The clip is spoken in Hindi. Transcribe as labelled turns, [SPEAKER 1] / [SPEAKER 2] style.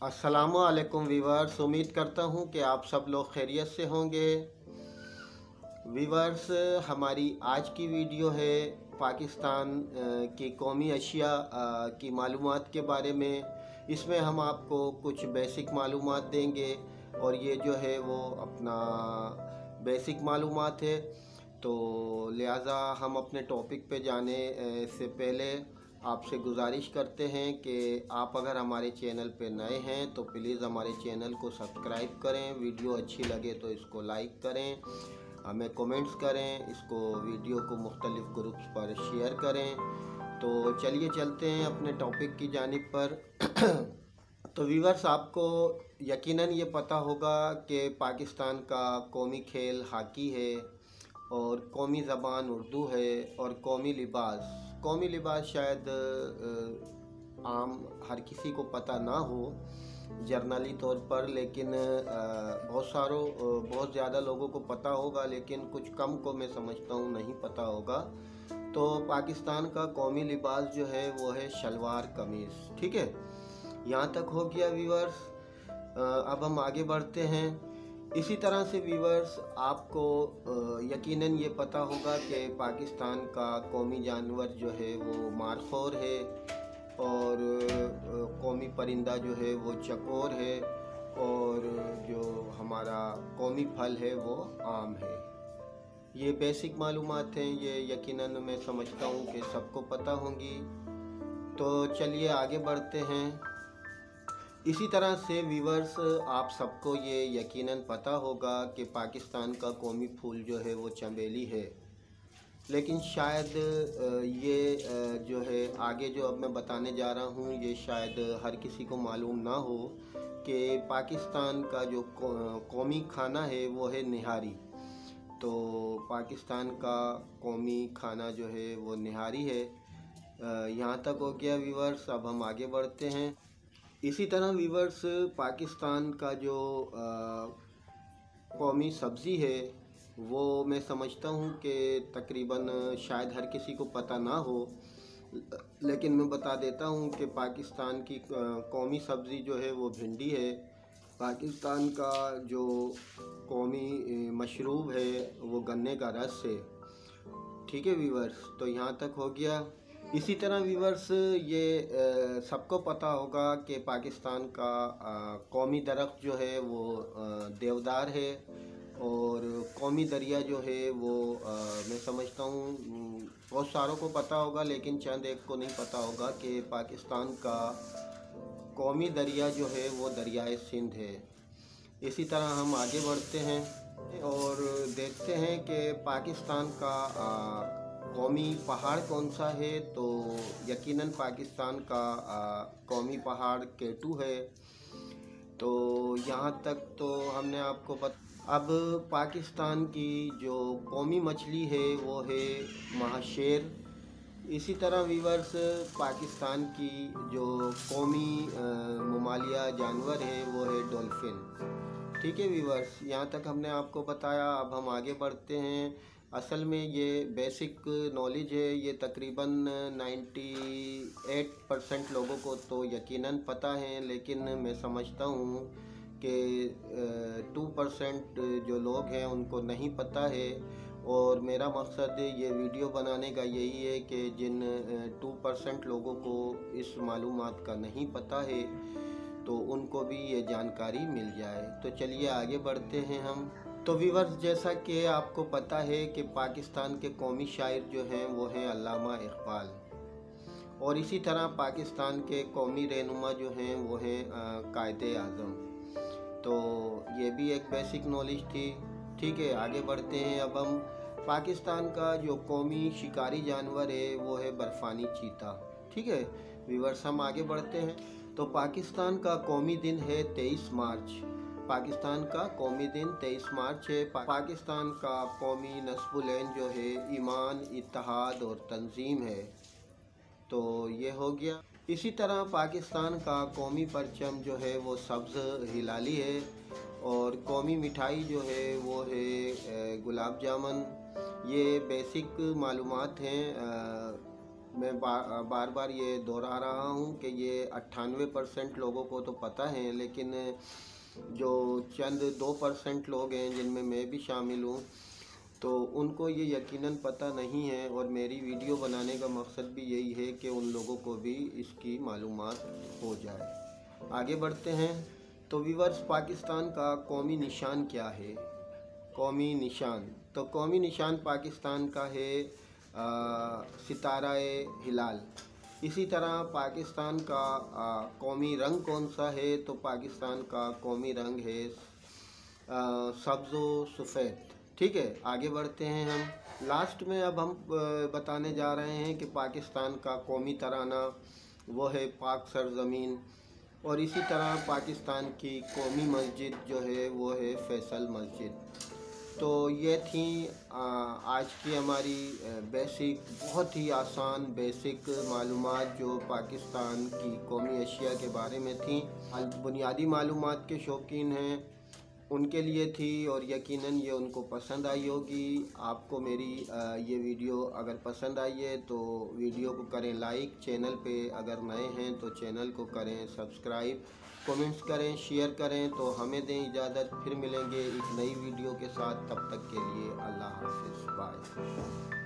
[SPEAKER 1] अस्सलामु अलैकुम वीवर्स, उम्मीद करता हूँ कि आप सब लोग खैरियत से होंगे। वीवर्स, हमारी आज की वीडियो है पाकिस्तान की कौमी अशिया की मालूमात के बारे में। इसमें हम आपको कुछ बेसिक मालूमात देंगे और ये जो है वो अपना बेसिक मालूमात है। तो लिहाजा हम अपने टॉपिक पे जाने से पहले आपसे गुजारिश करते हैं कि आप अगर हमारे चैनल पे नए हैं तो प्लीज़ हमारे चैनल को सब्सक्राइब करें। वीडियो अच्छी लगे तो इसको लाइक करें, हमें कमेंट्स करें, इसको वीडियो को मुख्तलिफ़ ग्रुप्स पर शेयर करें। तो चलिए चलते हैं अपने टॉपिक की जानिब पर। तो व्यूअर्स, आपको यकीनन ये पता होगा कि पाकिस्तान का कौमी खेल हॉकी है और कौमी ज़बान उर्दू है और कौमी लिबास शायद आम हर किसी को पता ना हो जर्नली तौर पर, लेकिन बहुत ज़्यादा लोगों को पता होगा, लेकिन कुछ कम को मैं समझता हूँ नहीं पता होगा। तो पाकिस्तान का कौमी लिबास जो है वो है शलवार कमीज़। ठीक है, यहाँ तक हो गया व्यूअर्स। अब हम आगे बढ़ते हैं। इसी तरह से व्यूअर्स, आपको यकीनन ये पता होगा कि पाकिस्तान का कौमी जानवर जो है वो मारखोर है और कौमी परिंदा जो है वो चकोर है और जो हमारा कौमी फल है वो आम है। ये बेसिक मालूमात हैं, ये यकीनन मैं समझता हूँ कि सबको पता होंगी। तो चलिए आगे बढ़ते हैं। इसी तरह से व्यूअर्स, आप सबको ये यकीनन पता होगा कि पाकिस्तान का कौमी फूल जो है वो चमेली है, लेकिन शायद ये जो है आगे जो अब मैं बताने जा रहा हूँ ये शायद हर किसी को मालूम ना हो कि पाकिस्तान का जो कौमी खाना है वो है निहारी। तो पाकिस्तान का कौमी खाना जो है वो निहारी है। यहाँ तक हो गया व्यूअर्स। अब हम आगे बढ़ते हैं। इसी तरह व्यूअर्स, पाकिस्तान का जो कौमी सब्ज़ी है वो मैं समझता हूँ कि तकरीबन शायद हर किसी को पता ना हो, लेकिन मैं बता देता हूँ कि पाकिस्तान की कौमी सब्ज़ी जो है वो भिंडी है। पाकिस्तान का जो कौमी मशरूब है वो गन्ने का रस है। ठीक है व्यूअर्स, तो यहाँ तक हो गया। इसी तरह व्यूअर्स, ये सबको पता होगा कि पाकिस्तान का कौमी दरख्त जो है वो देवदार है और कौमी दरिया जो है वो मैं समझता हूँ बहुत सारों को पता होगा, लेकिन चंद एक को नहीं पता होगा कि पाकिस्तान का कौमी दरिया जो है वो दरियाए सिंध है। इसी तरह हम आगे बढ़ते हैं और देखते हैं कि पाकिस्तान का कौमी पहाड़ कौन सा है। तो यकीनन पाकिस्तान का कौमी पहाड़ केटू है। तो यहाँ तक तो हमने आपको अब पाकिस्तान की जो कौमी मछली है वो है महाशेर। इसी तरह व्यूअर्स, पाकिस्तान की जो कौमी ममालिया जानवर है वो है डॉल्फिन। ठीक है व्यूअर्स, यहाँ तक हमने आपको बताया। अब हम आगे बढ़ते हैं। असल में ये बेसिक नॉलेज है, ये तकरीबन 98% लोगों को तो यकीनन पता है, लेकिन मैं समझता हूँ कि 2% जो लोग हैं उनको नहीं पता है। और मेरा मकसद ये वीडियो बनाने का यही है कि जिन 2% लोगों को इस मालूमात का नहीं पता है तो उनको भी ये जानकारी मिल जाए। तो चलिए आगे बढ़ते हैं हम। तो व्यूअर्स, जैसा कि आपको पता है कि पाकिस्तान के कौमी शायर जो हैं वो हैं अल्लामा इकबाल, और इसी तरह पाकिस्तान के कौमी रहनुमा जो हैं वो हैं कायदे आज़म। तो ये भी एक बेसिक नॉलेज थी। ठीक है, आगे बढ़ते हैं। अब हम पाकिस्तान का जो कौमी शिकारी जानवर है वो है बर्फ़ानी चीता। ठीक है व्यूअर्स, हम आगे बढ़ते हैं। तो पाकिस्तान का कौमी दिन है 23 मार्च। पाकिस्तान का कौमी दिन 23 मार्च है। पाकिस्तान का कौमी नस्बुल-ऐन जो है ईमान, इत्तेहाद और तंजीम है। तो ये हो गया। इसी तरह पाकिस्तान का कौमी परचम जो है वो सब्ज़ हिलाली है और कौमी मिठाई जो है वो है गुलाब जामुन। ये बेसिक मालूमात हैं मैं बार बार ये दोहरा रहा हूँ कि ये 98% लोगों को तो पता है, लेकिन जो चंद 2% लोग हैं जिनमें मैं भी शामिल हूँ, तो उनको ये यकीनन पता नहीं है। और मेरी वीडियो बनाने का मकसद भी यही है कि उन लोगों को भी इसकी मालूमात हो जाए। आगे बढ़ते हैं। तो व्यूअर्स, पाकिस्तान का कौमी निशान क्या है? कौमी निशान, तो कौमी निशान पाकिस्तान का है सितारा हिलाल। इसी तरह पाकिस्तान का कौमी रंग कौन सा है? तो पाकिस्तान का कौमी रंग है सब्ज़ व सफ़ेद। ठीक है, आगे बढ़ते हैं हम। लास्ट में अब हम बताने जा रहे हैं कि पाकिस्तान का कौमी तराना वो है पाक सरज़मीन, और इसी तरह पाकिस्तान की कौमी मस्जिद जो है वो है फैसल मस्जिद। तो ये थी आज की हमारी बेसिक, बहुत ही आसान बेसिक मालूमात जो पाकिस्तान की कौमी अशिया के बारे में थी। बुनियादी मालूमात के शौकीन हैं उनके लिए थी, और यकीनन ये उनको पसंद आई होगी। आपको मेरी ये वीडियो अगर पसंद आई है तो वीडियो को करें लाइक, चैनल पे अगर नए हैं तो चैनल को करें सब्सक्राइब, कमेंट्स करें, शेयर करें। तो हमें दें इजाज़त, फिर मिलेंगे एक नई वीडियो के साथ। तब तक के लिए अल्लाह हाफ़िज़, बाय।